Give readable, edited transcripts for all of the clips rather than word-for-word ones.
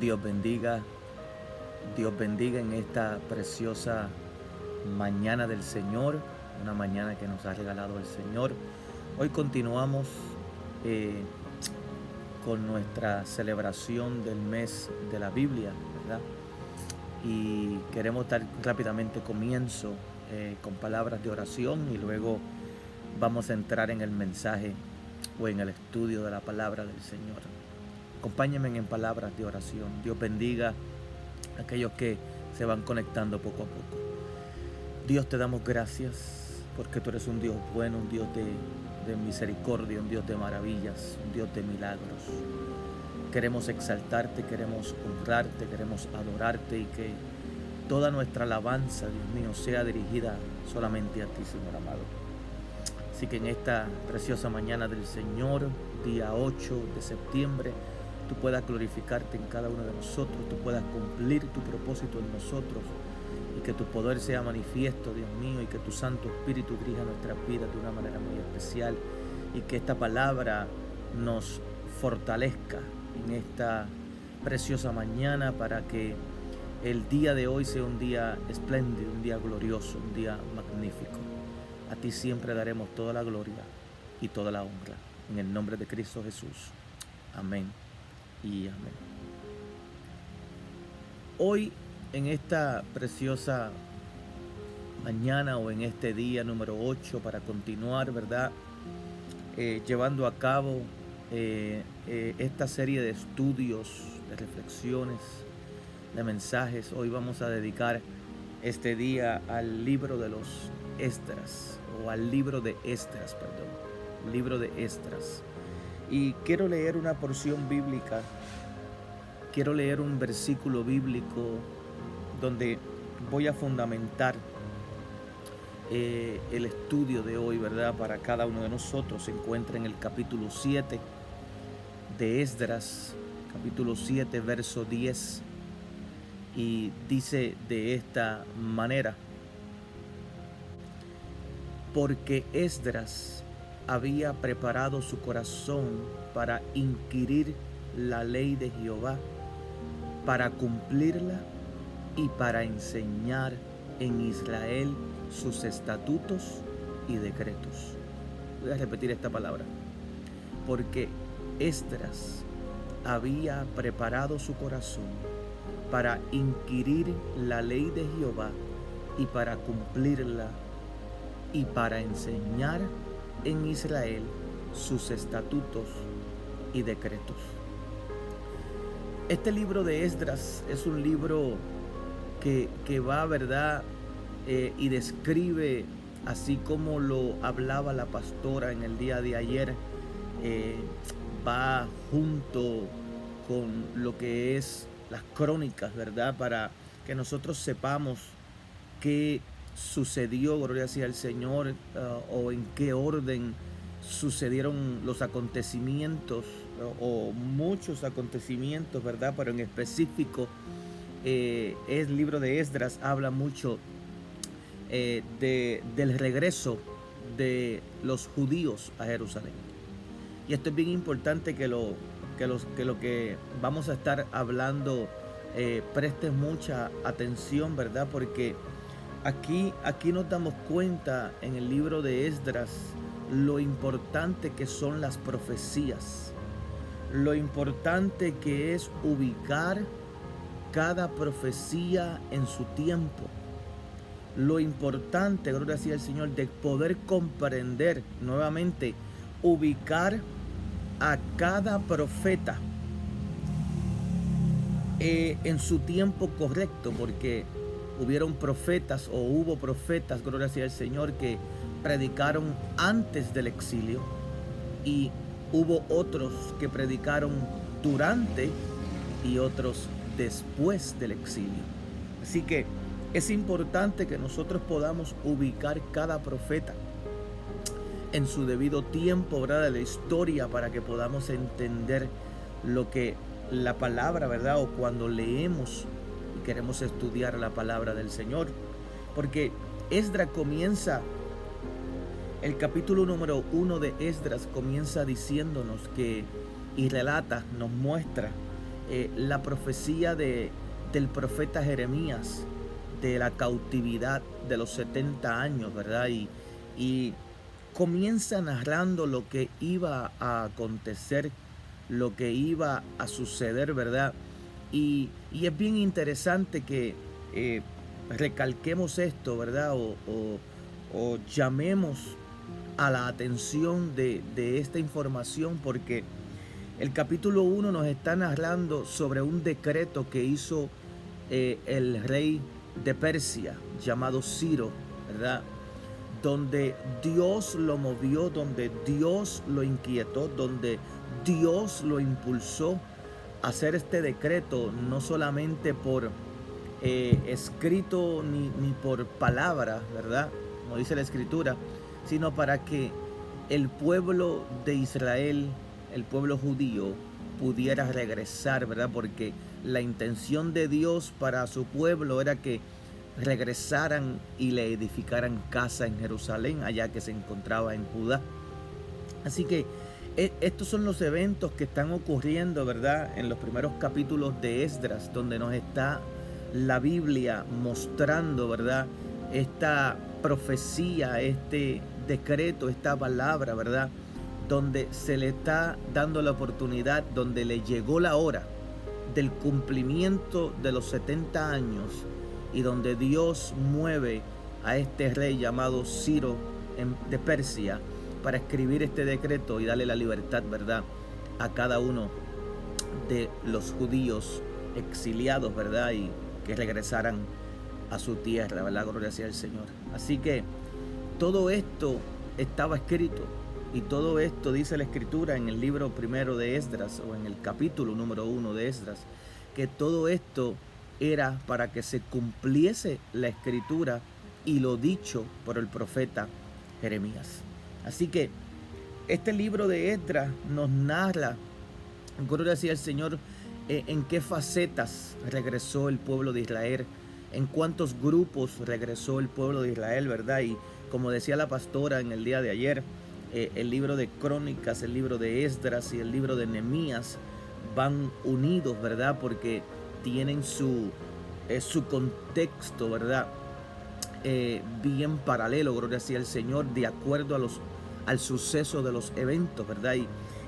Dios bendiga, Dios bendiga en esta preciosa mañana del Señor, una mañana que nos ha regalado el Señor. Hoy continuamos eh, con nuestra celebración del mes de la Biblia, ¿verdad? Y queremos dar rápidamente comienzo con palabras de oración y luego vamos a entrar en el mensaje o en el estudio de la palabra del Señor. Acompáñenme en palabras de oración. Dios bendiga a aquellos que se van conectando poco a poco. Dios, te damos gracias porque tú eres un Dios bueno, un Dios de misericordia, un Dios de maravillas, un Dios de milagros. Queremos exaltarte, queremos honrarte, queremos adorarte y que toda nuestra alabanza, Dios mío, sea dirigida solamente a ti, Señor amado. Así que en esta preciosa mañana del Señor, día 8 de septiembre, tú puedas glorificarte en cada uno de nosotros, tú puedas cumplir tu propósito en nosotros y que tu poder sea manifiesto, Dios mío, y que tu Santo Espíritu dirija nuestras vidas de una manera muy especial y que esta palabra nos fortalezca en esta preciosa mañana para que el día de hoy sea un día espléndido, un día glorioso, un día magnífico. A ti siempre daremos toda la gloria y toda la honra. En el nombre de Cristo Jesús. Amén y amén. Hoy, en esta preciosa mañana o en este día número 8, para continuar, ¿verdad? Llevando a cabo esta serie de estudios, de reflexiones, de mensajes. Hoy vamos a dedicar este día al libro de los Esdras, o al libro de Esdras, perdón, libro de Esdras. Y quiero leer una porción bíblica, quiero leer un versículo bíblico donde voy a fundamentar el estudio de hoy, ¿verdad? Para cada uno de nosotros. Se encuentra en el capítulo 7 de Esdras, capítulo 7, verso 10, y dice de esta manera: porque Esdras había preparado su corazón para inquirir la ley de Jehová, para cumplirla y para enseñar en Israel sus estatutos y decretos. Voy a repetir esta palabra. Porque Esdras había preparado su corazón para inquirir la ley de Jehová y para cumplirla y para enseñar en Israel sus estatutos y decretos. Este libro de Esdras es un libro que va, ¿verdad? Y describe, así como lo hablaba la pastora en el día de ayer, va junto con lo que es las crónicas, ¿verdad? Para que nosotros sepamos qué sucedió, gloria sea al Señor, o en qué orden sucedieron los acontecimientos, o muchos acontecimientos, ¿verdad? Pero en específico, el libro de Esdras habla mucho del regreso de los judíos a Jerusalén. Y esto es bien importante que lo que vamos a estar hablando prestes mucha atención, ¿verdad? Porque aquí nos damos cuenta en el libro de Esdras lo importante que son las profecías, lo importante que es ubicar cada profecía en su tiempo, lo importante, gloria sea al Señor, de poder comprender nuevamente, ubicar a cada profeta en su tiempo correcto, porque hubieron profetas o hubo profetas, gloria sea al Señor, que predicaron antes del exilio y hubo otros que predicaron durante y otros después del exilio. Así que es importante que nosotros podamos ubicar cada profeta en su debido tiempo, ¿verdad? De la historia, para que podamos entender lo que la palabra, ¿verdad? O cuando leemos y queremos estudiar la palabra del Señor. Porque Esdras comienza, el capítulo número 1 de Esdras comienza diciéndonos que, y relata, nos muestra la profecía del profeta Jeremías, de la cautividad de los 70 años, ¿verdad? Y comienza narrando lo que iba a acontecer, lo que iba a suceder, ¿verdad? Y es bien interesante que recalquemos esto, ¿verdad? O llamemos a la atención de esta información, porque el capítulo 1 nos está narrando sobre un decreto que hizo el rey de Persia, llamado Ciro, ¿verdad? Donde Dios lo movió, donde Dios lo inquietó, donde Dios lo impulsó a hacer este decreto, no solamente por escrito ni por palabra, ¿verdad? Como dice la escritura, sino para que el pueblo de Israel, el pueblo judío, pudiera regresar, ¿verdad? Porque la intención de Dios para su pueblo era que regresaran y le edificaran casa en Jerusalén, allá que se encontraba en Judá. Así que estos son los eventos que están ocurriendo, ¿verdad? En los primeros capítulos de Esdras, donde nos está la Biblia mostrando, ¿verdad? Esta profecía, este decreto, esta palabra, ¿verdad? Donde se le está dando la oportunidad, donde le llegó la hora del cumplimiento de los 70 años y donde Dios mueve a este rey llamado Ciro de Persia para escribir este decreto y darle la libertad, ¿verdad?, a cada uno de los judíos exiliados, ¿verdad?, y que regresaran a su tierra, ¿verdad? Gloria sea al Señor. Así que todo esto estaba escrito, y todo esto dice la Escritura en el libro primero de Esdras, o en el capítulo número 1 de Esdras, que todo esto era para que se cumpliese la Escritura y lo dicho por el profeta Jeremías. Así que este libro de Esdras nos narra, gloria sea al Señor, en qué facetas regresó el pueblo de Israel, en cuántos grupos regresó el pueblo de Israel, ¿verdad? Y como decía la pastora en el día de ayer, el libro de Crónicas, el libro de Esdras y el libro de Nehemías van unidos, ¿verdad? Porque tienen su contexto, ¿verdad? Bien paralelo, gloria sea al Señor, de acuerdo al suceso de los eventos, ¿verdad?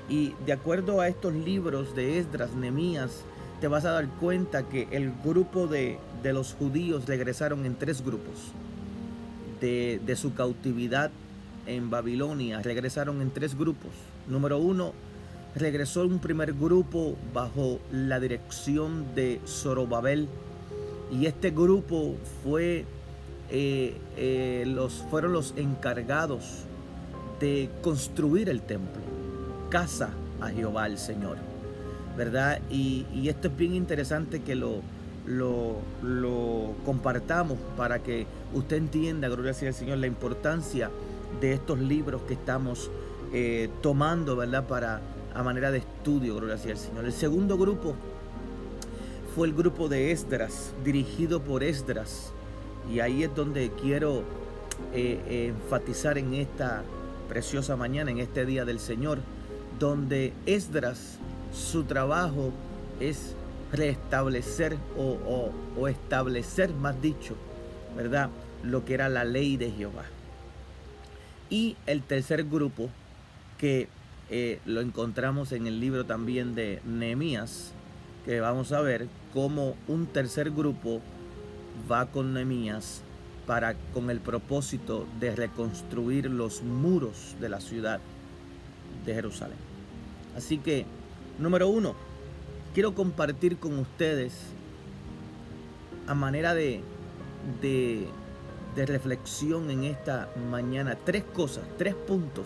Y de acuerdo a estos libros de Esdras, Nehemías, te vas a dar cuenta que el grupo de los judíos regresaron en 3 grupos. De su cautividad en Babilonia, regresaron en 3 grupos. Número 1, regresó un primer grupo bajo la dirección de Zorobabel, y este grupo fueron los encargados de construir el templo, casa a Jehová el Señor, ¿verdad? Y esto es bien interesante que lo compartamos para que usted entienda, gloria sea al Señor, la importancia de estos libros que estamos tomando, ¿verdad?, a manera de estudio, gloria sea al Señor. El segundo grupo fue el grupo de Esdras, dirigido por Esdras, y ahí es donde quiero enfatizar en esta preciosa mañana, en este día del Señor, donde Esdras, su trabajo es restablecer o establecer, más dicho, ¿verdad?, lo que era la ley de Jehová. Y el tercer grupo, que lo encontramos en el libro también de Nehemías, que vamos a ver cómo un tercer grupo va con Nehemías con el propósito de reconstruir los muros de la ciudad de Jerusalén. Así que, número 1, quiero compartir con ustedes, a manera de reflexión en esta mañana, 3 cosas, 3 puntos,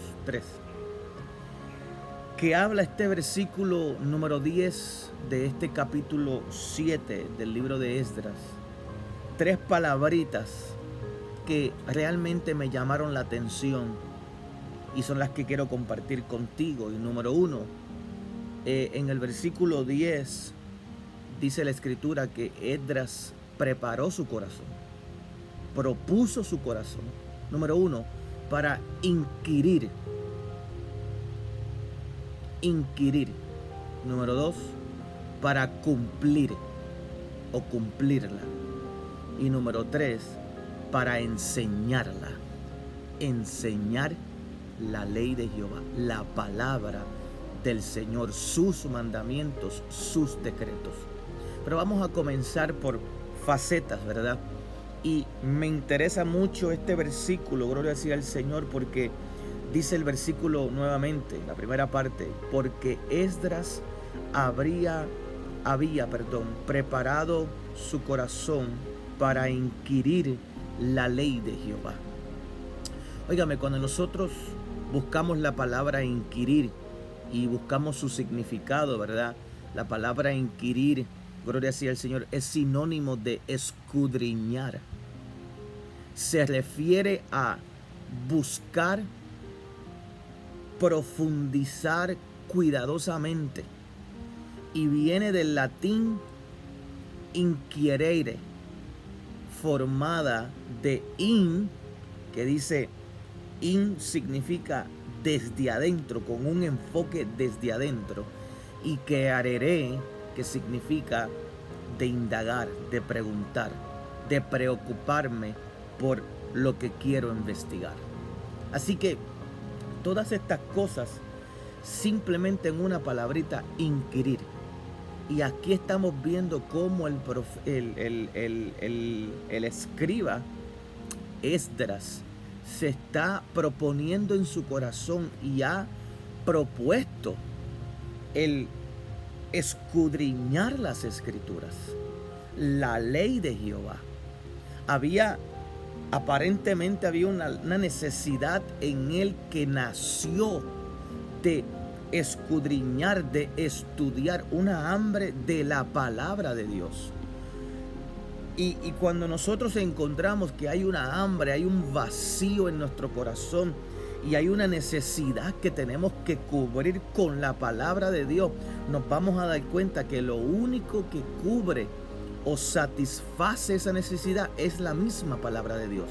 que habla este versículo número 10 de este capítulo 7 del libro de Esdras. 3 palabritas que realmente me llamaron la atención y son las que quiero compartir contigo. Y número 1, en el versículo 10 dice la Escritura que Esdras preparó su corazón, propuso su corazón, número 1, para inquirir. Número 2, para cumplir o cumplirla. Y número 3, para enseñarla. Enseñar la ley de Jehová, la palabra del Señor, sus mandamientos, sus decretos. Pero vamos a comenzar por facetas, ¿verdad? Y me interesa mucho este versículo, gloria sea al Señor, porque dice el versículo nuevamente, la primera parte, porque Esdras había preparado su corazón para inquirir la ley de Jehová. Óigame, cuando nosotros buscamos la palabra inquirir y buscamos su significado, ¿verdad? La palabra inquirir, gloria sea al Señor, es sinónimo de escudriñar. Se refiere a buscar, profundizar cuidadosamente. Y viene del latín inquirere, formada de in, que dice in significa desde adentro, con un enfoque desde adentro, y que areré, que significa de indagar, de preguntar, de preocuparme por lo que quiero investigar. Así que todas estas cosas simplemente en una palabrita, inquirir. Y aquí estamos viendo cómo el escriba Esdras se está proponiendo en su corazón y ha propuesto el escudriñar las escrituras, la ley de Jehová. Aparentemente había una necesidad en él que nació de escudriñar, de estudiar, una hambre de la palabra de Dios. Y cuando nosotros encontramos que hay una hambre, hay un vacío en nuestro corazón y hay una necesidad que tenemos que cubrir con la palabra de Dios, nos vamos a dar cuenta que lo único que cubre o satisface esa necesidad es la misma palabra de Dios.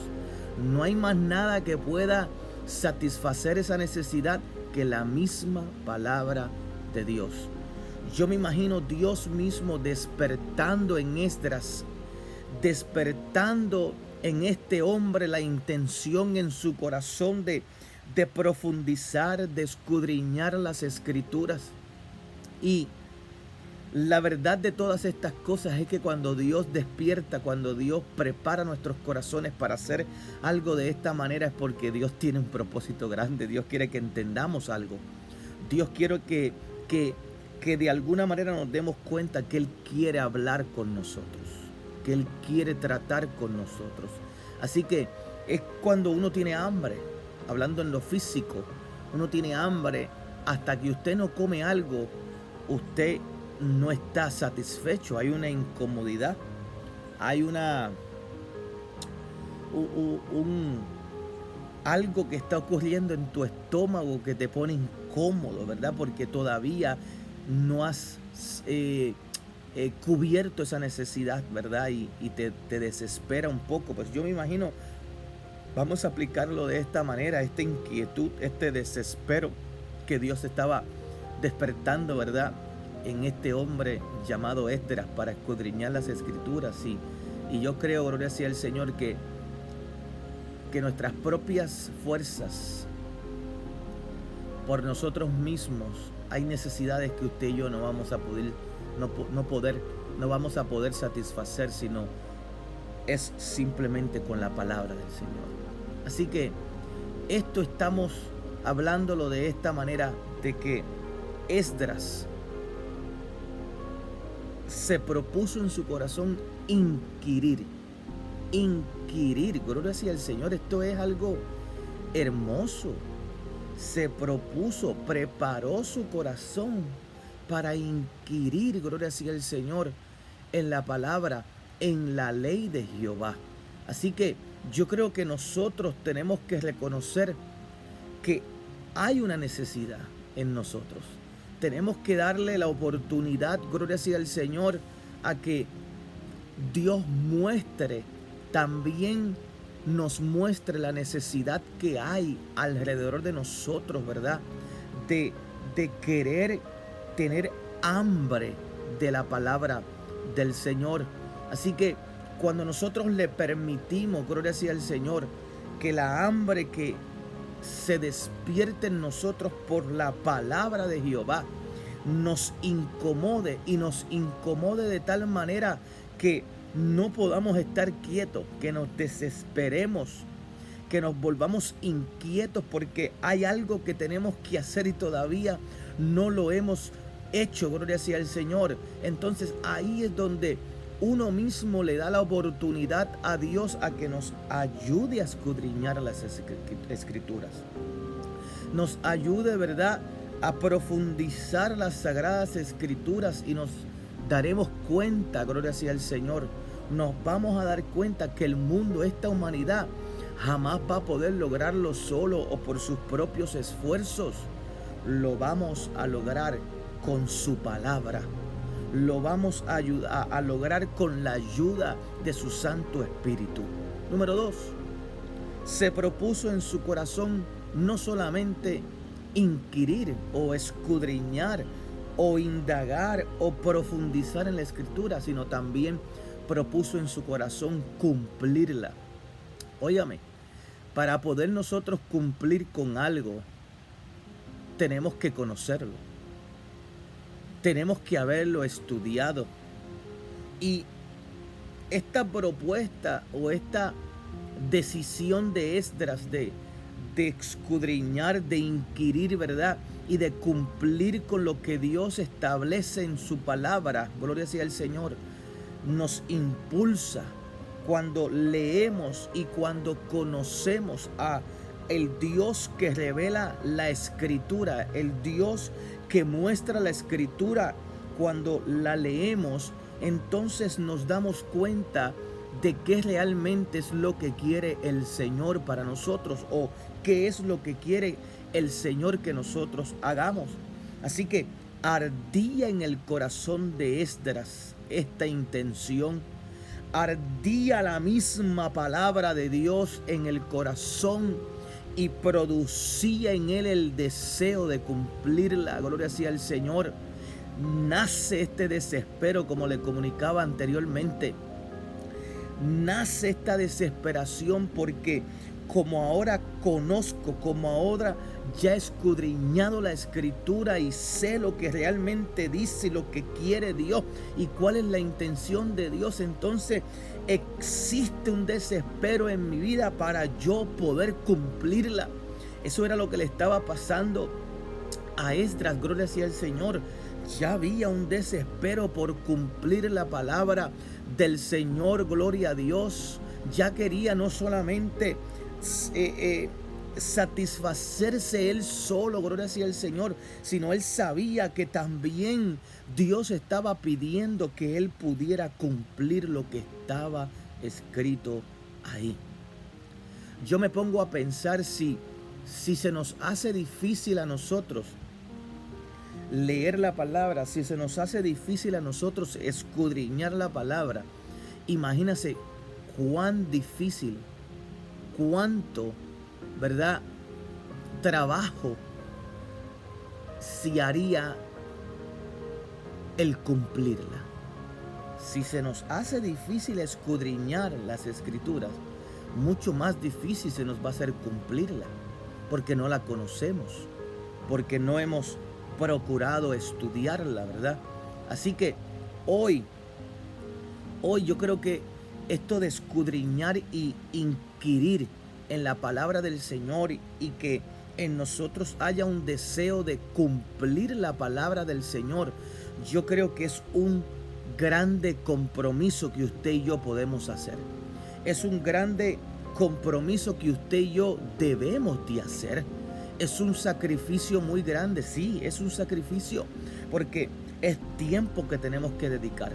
No hay más nada que pueda satisfacer esa necesidad que la misma palabra de Dios. Yo me imagino Dios mismo despertando en Esdras, despertando en este hombre la intención en su corazón de profundizar, de escudriñar las escrituras. Y la verdad de todas estas cosas es que cuando Dios despierta, cuando Dios prepara nuestros corazones para hacer algo de esta manera, es porque Dios tiene un propósito grande. Dios quiere que entendamos algo. Dios quiere que de alguna manera nos demos cuenta que Él quiere hablar con nosotros, que Él quiere tratar con nosotros. Así que es cuando uno tiene hambre, hablando en lo físico, uno tiene hambre hasta que usted no come algo, usted no está satisfecho, hay una incomodidad, hay algo que está ocurriendo en tu estómago que te pone incómodo, ¿verdad? Porque todavía no has cubierto esa necesidad, ¿verdad? Y te desespera un poco. Pues yo me imagino, vamos a aplicarlo de esta manera, esta inquietud, este desespero que Dios estaba despertando, ¿verdad?, en este hombre llamado Esdras para escudriñar las escrituras. Y yo creo, gloria sea al Señor, que nuestras propias fuerzas, por nosotros mismos, hay necesidades que usted y yo no vamos a poder satisfacer, sino es simplemente con la palabra del Señor. Así que esto estamos hablándolo de esta manera, de que Esdras se propuso en su corazón inquirir, gloria sea al Señor. Esto es algo hermoso. Se propuso, preparó su corazón para inquirir, gloria sea al Señor, en la palabra, en la ley de Jehová. Así que yo creo que nosotros tenemos que reconocer que hay una necesidad en nosotros. Tenemos que darle la oportunidad, gloria sea al Señor, a que Dios nos muestre la necesidad que hay alrededor de nosotros, ¿verdad? De querer tener hambre de la palabra del Señor. Así que cuando nosotros le permitimos, gloria sea al Señor, que la hambre que se despierte en nosotros por la palabra de Jehová nos incomode, y nos incomode de tal manera que no podamos estar quietos, que nos desesperemos, que nos volvamos inquietos porque hay algo que tenemos que hacer y todavía no lo hemos hecho, gloria sea al Señor. Entonces ahí es donde uno mismo le da la oportunidad a Dios a que nos ayude a escudriñar las escrituras, nos ayude, ¿verdad?, a profundizar las sagradas escrituras, y nos daremos cuenta, gloria sea al Señor, nos vamos a dar cuenta que el mundo, esta humanidad, jamás va a poder lograrlo solo o por sus propios esfuerzos. Lo vamos a lograr con su palabra. Lo vamos a lograr con la ayuda de su Santo Espíritu. Número 2. Se propuso en su corazón no solamente inquirir o escudriñar o indagar o profundizar en la Escritura, sino también propuso en su corazón cumplirla. Óyame, para poder nosotros cumplir con algo, tenemos que conocerlo. Tenemos que haberlo estudiado. Y esta propuesta o esta decisión de Esdras de escudriñar, de inquirir, ¿verdad?, y de cumplir con lo que Dios establece en su palabra, gloria sea al Señor, nos impulsa cuando leemos y cuando conocemos a el Dios que revela la Escritura, el Dios que muestra la Escritura. Cuando la leemos, entonces nos damos cuenta de qué realmente es lo que quiere el Señor para nosotros, o qué es lo que quiere el Señor que nosotros hagamos. Así que ardía en el corazón de Esdras esta intención, ardía la misma palabra de Dios en el corazón y producía en él el deseo de cumplirla. Gloria sea al Señor. Nace este desespero, como le comunicaba anteriormente. Nace esta desesperación porque como ahora conozco, como ahora ya he escudriñado la Escritura y sé lo que realmente dice, lo que quiere Dios y cuál es la intención de Dios, entonces existe un desespero en mi vida para yo poder cumplirla. Eso era lo que le estaba pasando a Esdras, gloria sea al Señor. Ya había un desespero por cumplir la palabra del Señor, gloria a Dios. Ya quería no solamente satisfacerse él solo, gloria sea al Señor, sino él sabía que también Dios estaba pidiendo que él pudiera cumplir lo que estaba escrito ahí. Yo me pongo a pensar si se nos hace difícil a nosotros leer la palabra, si se nos hace difícil a nosotros escudriñar la palabra, imagínase cuán difícil, cuánto, ¿verdad?, trabajo se haría el cumplirla. Si se nos hace difícil escudriñar las Escrituras, mucho más difícil se nos va a hacer cumplirla, porque no la conocemos, porque no hemos procurado estudiarla, ¿verdad? Así que hoy yo creo que esto de escudriñar y inquirir en la palabra del Señor y que en nosotros haya un deseo de cumplir la palabra del Señor, yo creo que es un grande compromiso que usted y yo podemos hacer. Es un grande compromiso que usted y yo debemos de hacer. Es un sacrificio muy grande, sí, es un sacrificio, porque es tiempo que tenemos que dedicar.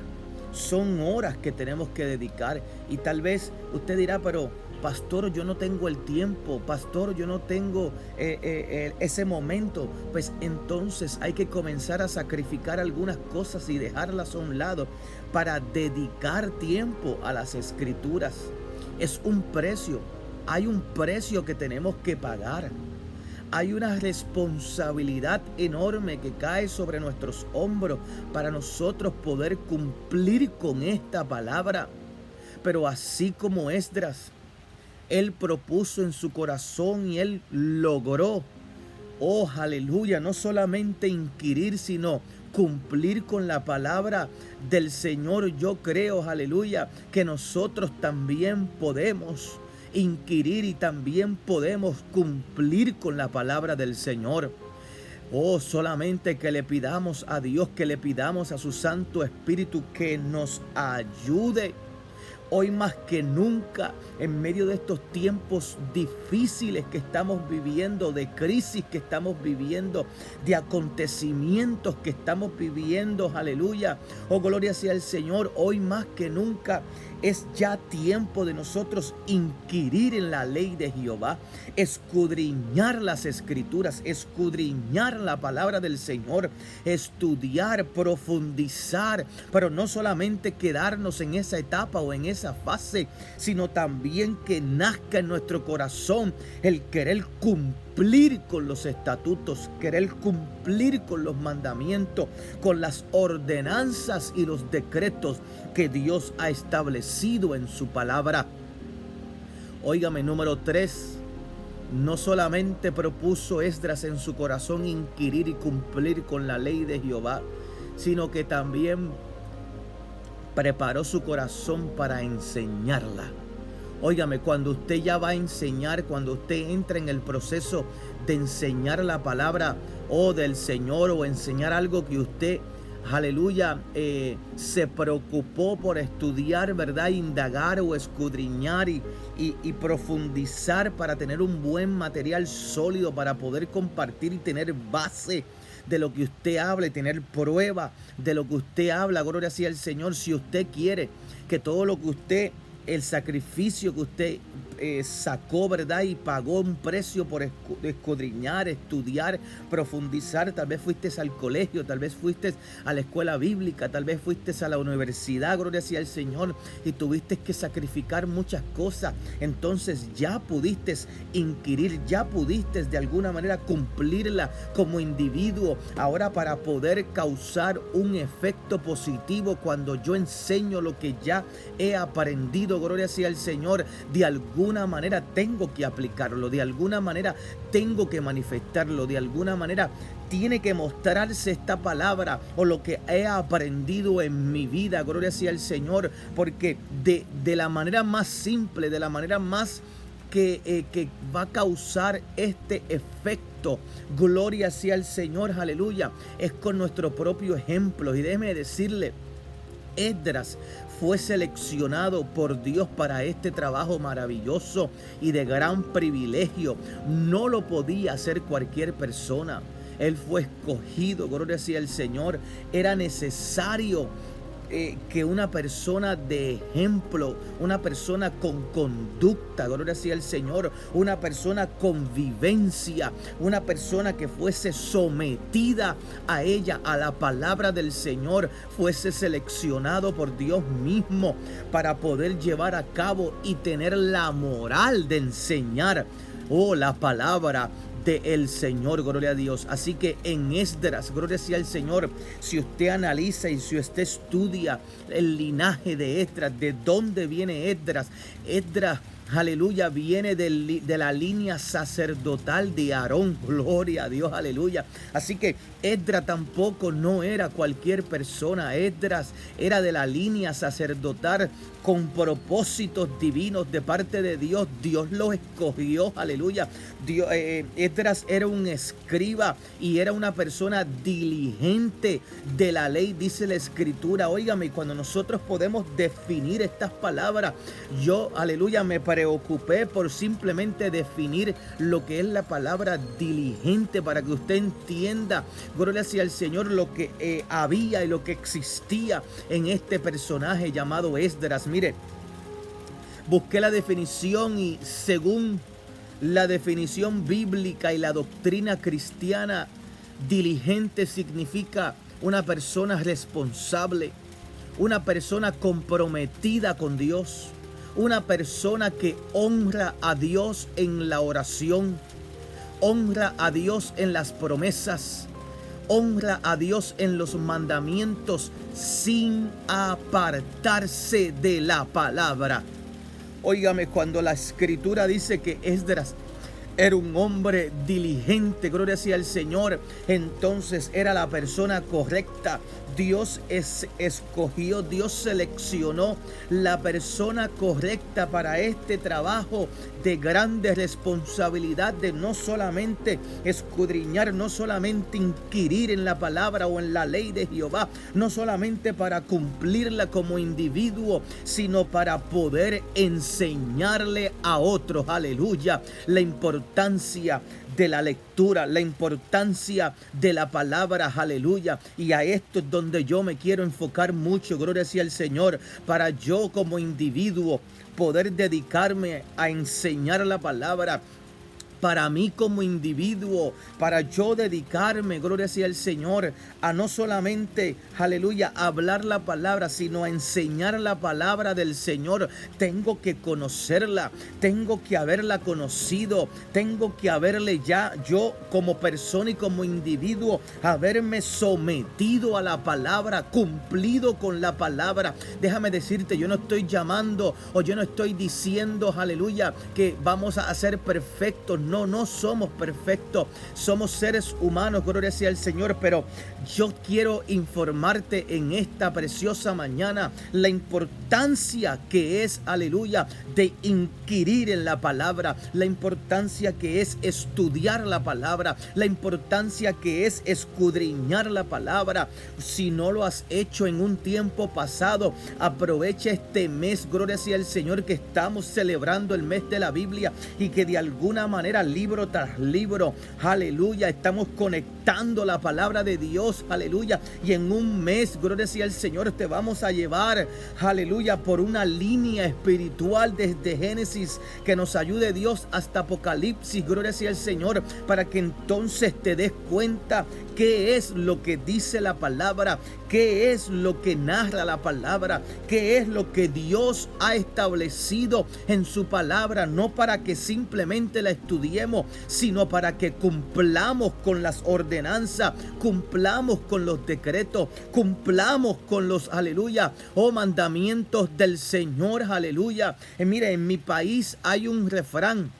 Son horas que tenemos que dedicar. Y tal vez usted dirá, pero pastor, yo no tengo el tiempo, pastor, yo no tengo ese momento. Pues entonces hay que comenzar a sacrificar algunas cosas y dejarlas a un lado para dedicar tiempo a las Escrituras. Es un precio, hay un precio que tenemos que pagar. Hay una responsabilidad enorme que cae sobre nuestros hombros para nosotros poder cumplir con esta palabra. Pero así como Esdras, él propuso en su corazón y él logró, oh aleluya, no solamente inquirir, sino cumplir con la palabra del Señor. Yo creo, aleluya, que nosotros también podemos inquirir y también podemos cumplir con la palabra del Señor. Oh, solamente que le pidamos a Dios, que le pidamos a su Santo Espíritu que nos ayude. Hoy más que nunca, en medio de estos tiempos difíciles que estamos viviendo, de crisis que estamos viviendo, de acontecimientos que estamos viviendo, aleluya, oh gloria sea el Señor, hoy más que nunca es ya tiempo de nosotros inquirir en la ley de Jehová, escudriñar las escrituras, escudriñar la palabra del Señor, estudiar, profundizar, pero no solamente quedarnos en esa etapa o en esa fase, sino también que nazca en nuestro corazón el querer cumplir con los estatutos, querer cumplir con los mandamientos, con las ordenanzas y los decretos que Dios ha establecido en su palabra. Óigame, número 3, no solamente propuso Esdras en su corazón inquirir y cumplir con la ley de Jehová, sino que también preparó su corazón para enseñarla. Óigame, cuando usted ya va a enseñar, cuando usted entra en el proceso de enseñar la palabra del Señor o enseñar algo que usted, aleluya, se preocupó por estudiar, ¿verdad? Indagar o escudriñar y profundizar para tener un buen material sólido para poder compartir y tener base de lo que usted habla y tener prueba de lo que usted habla. Gloria sea al Señor. Si usted quiere que todo lo que usted, el sacrificio que usted sacó, ¿verdad? Y pagó un precio por escudriñar, estudiar, profundizar. Tal vez fuiste al colegio, tal vez fuiste a la escuela bíblica, tal vez fuiste a la universidad, gloria sea al Señor, y tuviste que sacrificar muchas cosas. Entonces ya pudiste inquirir, ya pudiste de alguna manera cumplirla como individuo. Ahora, para poder causar un efecto positivo cuando yo enseño lo que ya he aprendido, gloria sea al Señor, de alguna manera tengo que aplicarlo, de alguna manera tengo que manifestarlo, de alguna manera tiene que mostrarse esta palabra o lo que he aprendido en mi vida, gloria sea al Señor, porque de la manera más simple, de la manera más que va a causar este efecto, gloria sea al Señor, aleluya, es con nuestro propio ejemplo. Y déjeme decirle, Esdras fue seleccionado por Dios para este trabajo maravilloso y de gran privilegio. No lo podía hacer cualquier persona. Él fue escogido, gloria sea al Señor. Era necesario que una persona de ejemplo, una persona con conducta, gloria sea al Señor, una persona con vivencia, una persona que fuese sometida a ella, a la palabra del Señor, fuese seleccionado por Dios mismo para poder llevar a cabo y tener la moral de enseñar la palabra del Señor, gloria a Dios. Así que en Esdras, gloria sea al Señor, si usted analiza y si usted estudia el linaje de Esdras, de dónde viene Esdras, aleluya, viene de la línea sacerdotal de Aarón, gloria a Dios, aleluya. Así que Esdras tampoco no era cualquier persona. Esdras era de la línea sacerdotal con propósitos divinos de parte de Dios. Dios lo escogió, aleluya. Esdras era un escriba y era una persona diligente de la ley, dice la Escritura. Óigame, cuando nosotros podemos definir estas palabras, yo, aleluya, me preocupé por simplemente definir lo que es la palabra diligente para que usted entienda, gloria sea al Señor, lo que había y lo que existía en este personaje llamado Esdras. Mire, busqué la definición y según la definición bíblica y la doctrina cristiana, diligente significa una persona responsable, una persona comprometida con Dios, una persona que honra a Dios en la oración, honra a Dios en las promesas, honra a Dios en los mandamientos sin apartarse de la palabra. Óigame, cuando la escritura dice que Esdras era un hombre diligente, gloria sea al Señor, entonces era la persona correcta. Dios escogió, Dios seleccionó la persona correcta para este trabajo de grande responsabilidad, de no solamente escudriñar, no solamente inquirir en la palabra o en la ley de Jehová, no solamente para cumplirla como individuo, sino para poder enseñarle a otros, aleluya, la importancia de la lectura, la importancia de la palabra, aleluya. Y a esto es donde yo me quiero enfocar mucho, gloria sea al Señor, para yo como individuo poder dedicarme a enseñar la palabra. Para mí como individuo, para yo dedicarme, gloria sea al Señor, a no solamente, aleluya, hablar la palabra, sino a enseñar la palabra del Señor. Tengo que conocerla, tengo que haberla conocido, tengo que haberle ya yo como persona y como individuo, haberme sometido a la palabra, cumplido con la palabra. Déjame decirte, yo no estoy llamando o yo no estoy diciendo, aleluya, que vamos a ser perfectos. No somos perfectos, somos seres humanos, gloria sea al Señor, pero yo quiero informarte en esta preciosa mañana la importancia que es, aleluya, de inquirir en la palabra, la importancia que es estudiar la palabra, la importancia que es escudriñar la palabra. Si no lo has hecho en un tiempo pasado, aprovecha este mes, gloria sea al Señor, que estamos celebrando el mes de la Biblia y que de alguna manera libro tras libro, aleluya, estamos conectando la palabra de Dios, aleluya, y en un mes, gloria sea al Señor, te vamos a llevar, aleluya, por una línea espiritual desde Génesis, que nos ayude Dios hasta Apocalipsis, gloria sea al Señor, para que entonces te des cuenta qué es lo que dice la palabra, qué es lo que narra la palabra, qué es lo que Dios ha establecido en su palabra, no para que simplemente la estudiemos, sino para que cumplamos con las ordenanzas, cumplamos con los decretos, cumplamos con los, aleluya, mandamientos del Señor, aleluya. Mire, en mi país hay un refrán,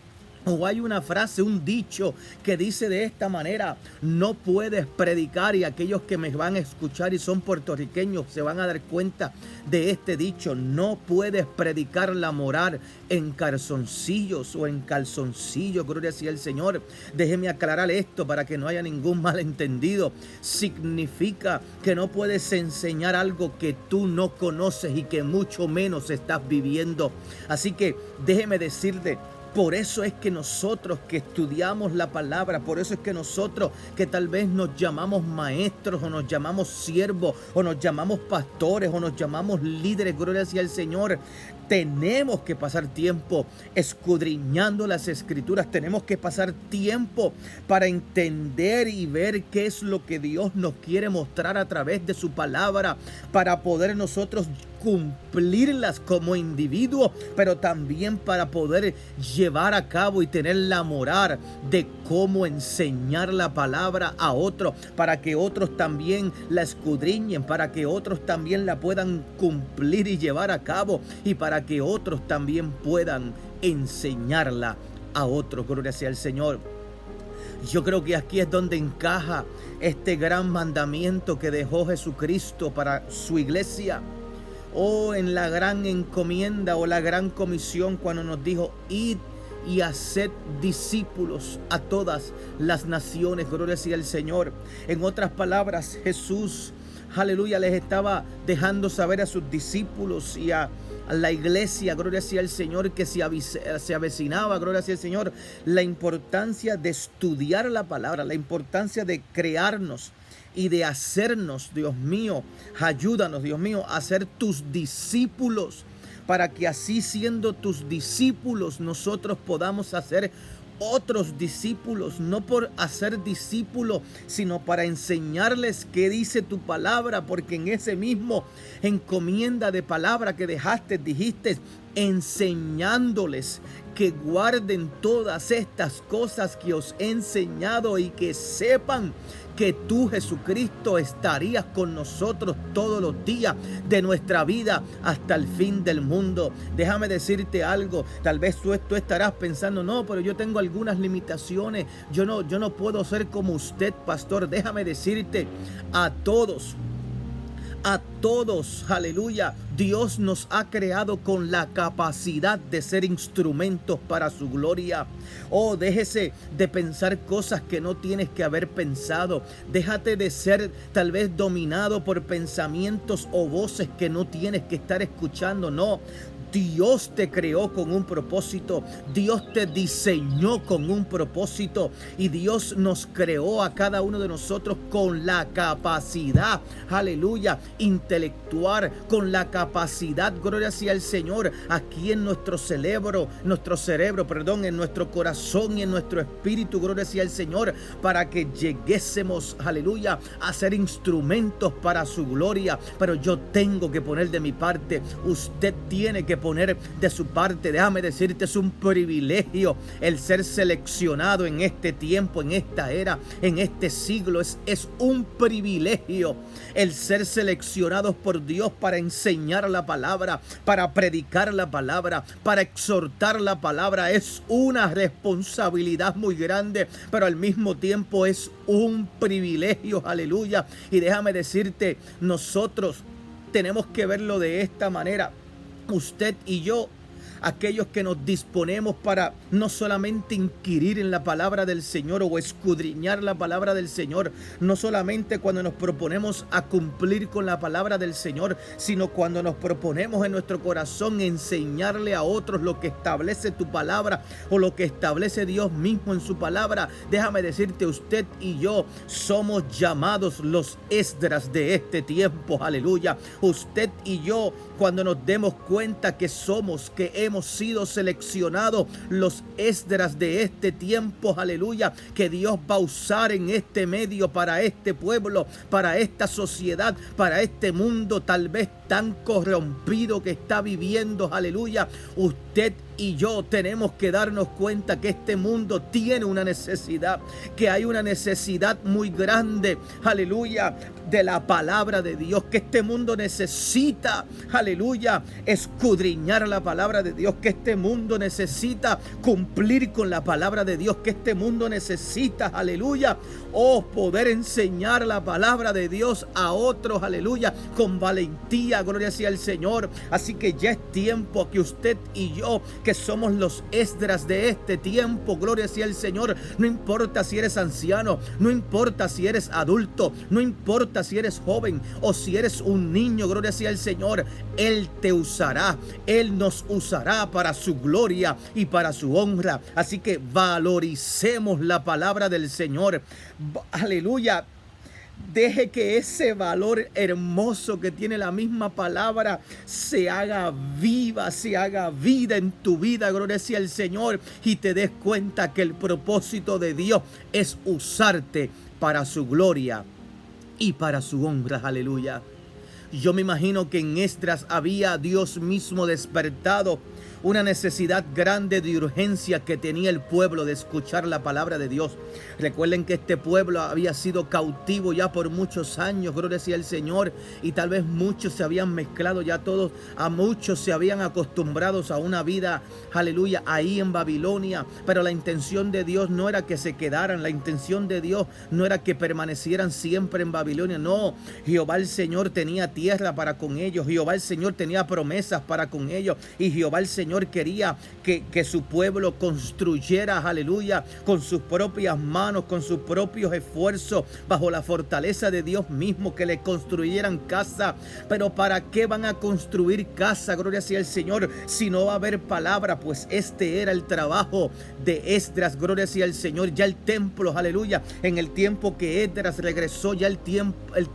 o hay una frase, un dicho que dice de esta manera: no puedes predicar, y aquellos que me van a escuchar y son puertorriqueños se van a dar cuenta de este dicho: no puedes predicar la moral en calzoncillos o en calzoncillos, gloria sea al Señor. Déjeme aclarar esto para que no haya ningún malentendido. Significa que no puedes enseñar algo que tú no conoces y que mucho menos estás viviendo. Así que déjeme decirte, por eso es que nosotros que estudiamos la palabra, por eso es que nosotros que tal vez nos llamamos maestros o nos llamamos siervos o nos llamamos pastores o nos llamamos líderes, gloria sea al Señor, tenemos que pasar tiempo escudriñando las escrituras, tenemos que pasar tiempo para entender y ver qué es lo que Dios nos quiere mostrar a través de su palabra, para poder nosotros cumplirlas como individuos, pero también para poder llevar a cabo y tener la moral de cómo enseñar la palabra a otros, para que otros también la escudriñen, para que otros también la puedan cumplir y llevar a cabo, y para que otros también puedan enseñarla a otros. Gloria sea al Señor. Yo creo que aquí es donde encaja este gran mandamiento que dejó Jesucristo para su iglesia, o en la gran encomienda o la gran comisión, cuando nos dijo: id y haced discípulos a todas las naciones. Gloria sea al Señor. En otras palabras, Jesús, aleluya, les estaba dejando saber a sus discípulos y a la iglesia, gloria sea al Señor, que se avecinaba, gloria sea al Señor, la importancia de estudiar la palabra, la importancia de crearnos y de hacernos, Dios mío, ayúdanos, Dios mío, a ser tus discípulos, para que así, siendo tus discípulos, nosotros podamos hacer otros discípulos, no por hacer discípulos, sino para enseñarles qué dice tu palabra, porque en ese mismo encomienda de palabra que dejaste, dijiste: enseñándoles que guarden todas estas cosas que os he enseñado y que sepan que tú, Jesucristo, estarías con nosotros todos los días de nuestra vida hasta el fin del mundo. Déjame decirte algo, tal vez tú estarás pensando, no, pero yo tengo algunas limitaciones, yo no puedo ser como usted, pastor. Déjame decirte, a todos, aleluya, Dios nos ha creado con la capacidad de ser instrumentos para su gloria. Oh, déjese de pensar cosas que no tienes que haber pensado. Déjate de ser tal vez dominado por pensamientos o voces que no tienes que estar escuchando. No. Dios te creó con un propósito, Dios te diseñó con un propósito y Dios nos creó a cada uno de nosotros con la capacidad, aleluya, intelectual, con la capacidad, gloria sea al Señor, aquí en nuestro cerebro, en nuestro corazón y en nuestro espíritu, gloria sea al Señor, para que lleguésemos, aleluya, a ser instrumentos para su gloria. Pero yo tengo que poner de mi parte, usted tiene que poner de su parte. Déjame decirte, es un privilegio el ser seleccionado en este tiempo, en esta era, en este siglo. Es un privilegio el ser seleccionados por Dios para enseñar la palabra, para predicar la palabra, para exhortar la palabra. Es una responsabilidad muy grande, pero al mismo tiempo es un privilegio, aleluya. Y déjame decirte, nosotros tenemos que verlo de esta manera. Usted y yo, aquellos que nos disponemos para no solamente inquirir en la palabra del Señor o escudriñar la palabra del Señor, no solamente cuando nos proponemos a cumplir con la palabra del Señor, sino cuando nos proponemos en nuestro corazón enseñarle a otros lo que establece tu palabra o lo que establece Dios mismo en su palabra. Déjame decirte, usted y yo somos llamados los Esdras de este tiempo, aleluya. Usted y yo, cuando nos demos cuenta que hemos sido seleccionados los Esdras de este tiempo, aleluya, que Dios va a usar en este medio para este pueblo, para esta sociedad, para este mundo tal vez tan corrompido que está viviendo, aleluya. Usted y yo tenemos que darnos cuenta que este mundo tiene una necesidad, que hay una necesidad muy grande, aleluya, de la palabra de Dios, que este mundo necesita, aleluya, escudriñar la palabra de Dios, que este mundo necesita cumplir con la palabra de Dios, que este mundo necesita, aleluya, poder enseñar la palabra de Dios a otros, aleluya, con valentía, gloria sea al Señor. Así que ya es tiempo que usted y yo, que somos los Esdras de este tiempo, gloria sea al Señor, no importa si eres anciano, no importa si eres adulto, no importa si eres joven o si eres un niño, gloria sea al Señor, Él te usará, Él nos usará para su gloria y para su honra. Así que valoricemos la palabra del Señor, aleluya. Deje que ese valor hermoso que tiene la misma palabra se haga viva, se haga vida en tu vida, gloria sea al Señor, y te des cuenta que el propósito de Dios es usarte para su gloria y para su honra, aleluya. Yo me imagino que en Esdras había Dios mismo despertado una necesidad grande de urgencia que tenía el pueblo de escuchar la palabra de Dios. Recuerden que este pueblo había sido cautivo ya por muchos años, gloria sea al Señor, y tal vez muchos se habían mezclado ya todos, a muchos se habían acostumbrado a una vida, aleluya, ahí en Babilonia, pero la intención de Dios no era que se quedaran, la intención de Dios no era que permanecieran siempre en Babilonia, no. Jehová el Señor tenía tierra para con ellos, Jehová el Señor tenía promesas para con ellos, y Jehová el Señor quería que su pueblo construyera, aleluya, con sus propias manos, con sus propios esfuerzos, bajo la fortaleza de Dios mismo, que le construyeran casa. Pero ¿para qué van a construir casa, gloria sea el Señor, si no va a haber palabra? Pues este era el trabajo de Esdras, gloria sea el Señor. Ya el templo, aleluya, en el tiempo que Esdras regresó, ya el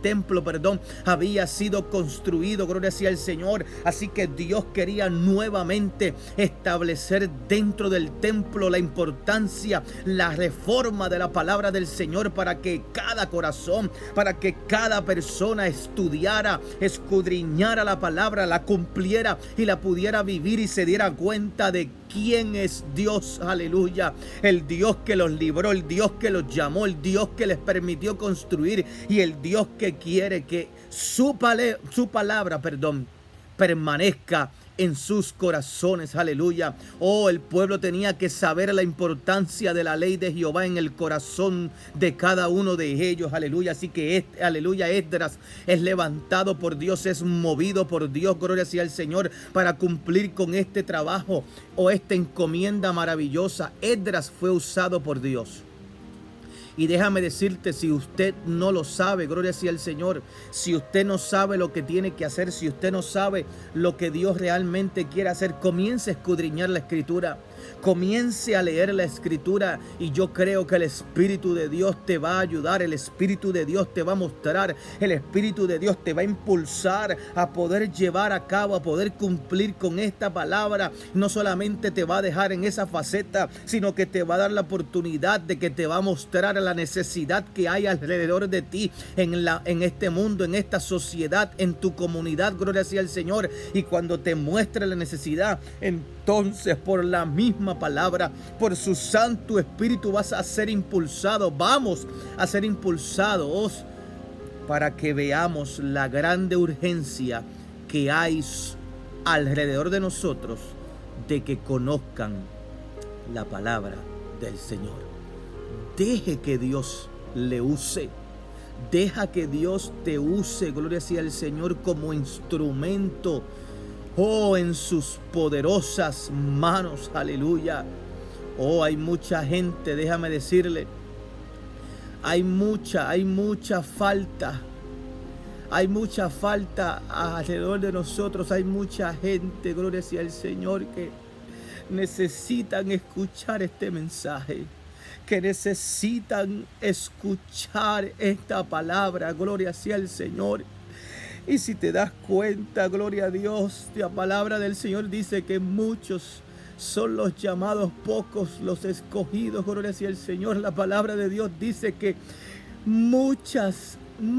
templo, había sido construido, gloria sea el Señor. Así que Dios quería nuevamente nuevamente establecer dentro del templo la importancia, la reforma de la palabra del Señor, para que cada corazón, para que cada persona estudiara, escudriñara la palabra, la cumpliera y la pudiera vivir y se diera cuenta de quién es Dios. Aleluya. El Dios que los libró, el Dios que los llamó, el Dios que les permitió construir y el Dios que quiere que su palabra, permanezca en sus corazones. Aleluya. Oh, el pueblo tenía que saber la importancia de la ley de Jehová en el corazón de cada uno de ellos. Aleluya. Así que aleluya, Esdras es levantado por Dios, es movido por Dios, gloria sea al Señor, para cumplir con este trabajo o esta encomienda maravillosa. Esdras fue usado por Dios. Y déjame decirte, si usted no lo sabe, gloria sea al Señor, si usted no sabe lo que tiene que hacer, si usted no sabe lo que Dios realmente quiere hacer, comience a escudriñar la Escritura, comience a leer la Escritura, y yo creo que el Espíritu de Dios te va a ayudar, el Espíritu de Dios te va a mostrar, el Espíritu de Dios te va a impulsar a poder llevar a cabo, a poder cumplir con esta palabra. No solamente te va a dejar en esa faceta, sino que te va a dar la oportunidad de que te va a mostrar la necesidad que hay alrededor de ti, en este mundo, en esta sociedad, en tu comunidad, gloria sea al Señor. Y cuando te muestre la necesidad, entonces por la misma palabra, por su Santo Espíritu vas a ser impulsado, vamos a ser impulsados para que veamos la grande urgencia que hay alrededor de nosotros de que conozcan la palabra del Señor. Deje que Dios le use. Deja que Dios te use, gloria sea al Señor, como instrumento, en sus poderosas manos. Aleluya. Hay mucha gente, déjame decirle, hay mucha falta. Hay mucha falta alrededor de nosotros. Hay mucha gente, gloria sea al Señor, que necesitan escuchar este mensaje, que necesitan escuchar esta palabra, gloria sea al Señor. Y si te das cuenta, gloria a Dios, la palabra del Señor dice que muchos son los llamados, pocos los escogidos, gloria sea al Señor. La palabra de Dios dice que mucha es la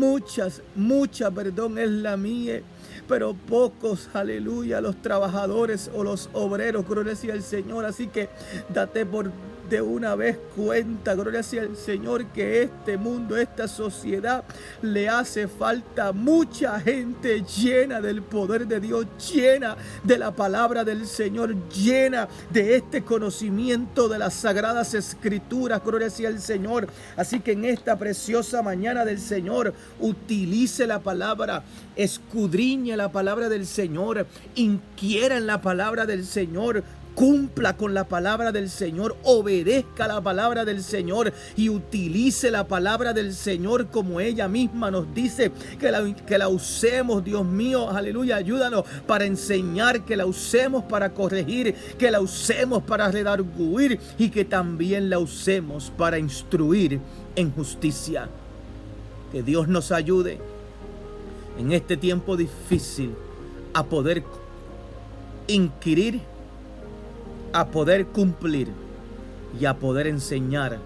mía, pero pocos, aleluya, los trabajadores o los obreros, gloria sea al Señor. Así que date de una vez cuenta, gloria sea al Señor, que este mundo, esta sociedad, le hace falta mucha gente llena del poder de Dios, llena de la palabra del Señor, llena de este conocimiento de las sagradas escrituras, gloria sea al Señor. Así que en esta preciosa mañana del Señor, utilice la palabra, escudriñe la palabra del Señor, inquiera en la palabra del Señor, cumpla con la palabra del Señor, obedezca la palabra del Señor y utilice la palabra del Señor como ella misma nos dice que la usemos. Dios mío, aleluya, ayúdanos para enseñar, que la usemos para corregir, que la usemos para redarguir y que también la usemos para instruir en justicia. Que Dios nos ayude en este tiempo difícil a poder inquirir, a poder cumplir y a poder enseñar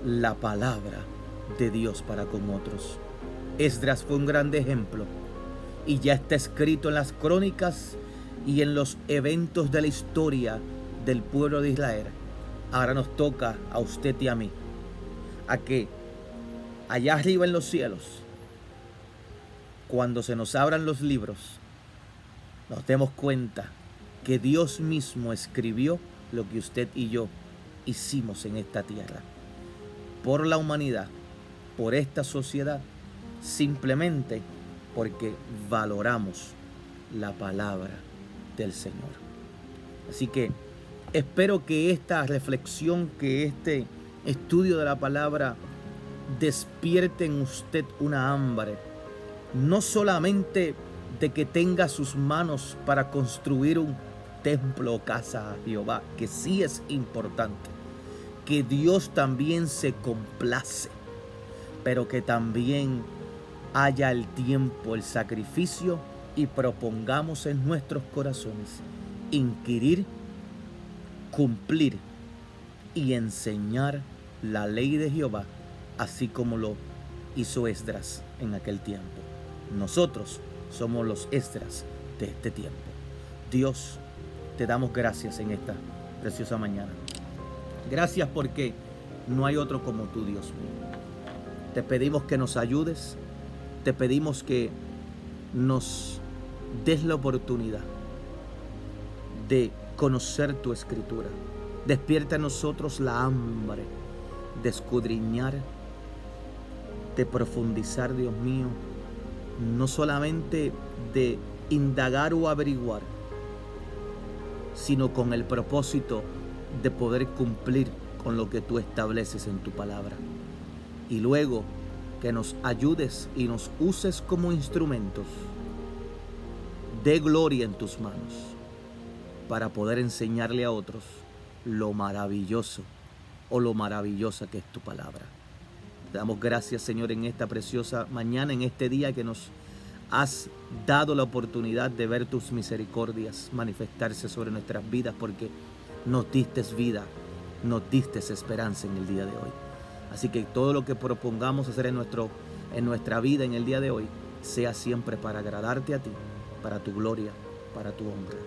la palabra de Dios para con otros. Esdras fue un grande ejemplo y ya está escrito en las crónicas y en los eventos de la historia del pueblo de Israel. Ahora nos toca a usted y a mí, a que allá arriba en los cielos, cuando se nos abran los libros, nos demos cuenta que Dios mismo escribió lo que usted y yo hicimos en esta tierra, por la humanidad, por esta sociedad, simplemente porque valoramos la palabra del Señor. Así que espero que esta reflexión, que este estudio de la palabra despierte en usted una hambre, no solamente de que tenga sus manos para construir un templo o casa a Jehová, que sí es importante, que Dios también se complace, pero que también haya el tiempo, el sacrificio, y propongamos en nuestros corazones inquirir, cumplir y enseñar la ley de Jehová, así como lo hizo Esdras en aquel tiempo. Nosotros somos los Esdras de este tiempo. Dios, te damos gracias en esta preciosa mañana. Gracias porque no hay otro como tú, Dios mío. Te pedimos que nos ayudes, te pedimos que nos des la oportunidad de conocer tu escritura. Despierta en nosotros la hambre de escudriñar, de profundizar, Dios mío, no solamente de indagar o averiguar, sino con el propósito de poder cumplir con lo que tú estableces en tu palabra. Y luego que nos ayudes y nos uses como instrumentos de gloria en tus manos para poder enseñarle a otros lo maravilloso o lo maravillosa que es tu palabra. Te damos gracias, Señor, en esta preciosa mañana, en este día que nos has dado la oportunidad de ver tus misericordias manifestarse sobre nuestras vidas, porque nos diste vida, nos diste esperanza en el día de hoy. Así que todo lo que propongamos hacer en nuestra vida en el día de hoy sea siempre para agradarte a ti, para tu gloria, para tu honra.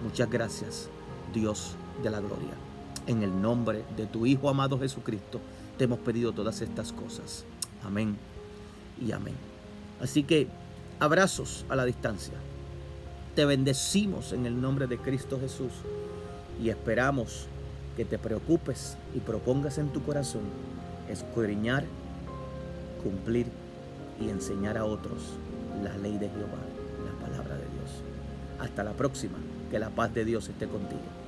Muchas gracias, Dios de la gloria. En el nombre de tu Hijo amado Jesucristo, te hemos pedido todas estas cosas. Amén y amén. Así que abrazos a la distancia. Te bendecimos en el nombre de Cristo Jesús y esperamos que te preocupes y propongas en tu corazón escudriñar, cumplir y enseñar a otros la ley de Jehová, la palabra de Dios. Hasta la próxima. Que la paz de Dios esté contigo.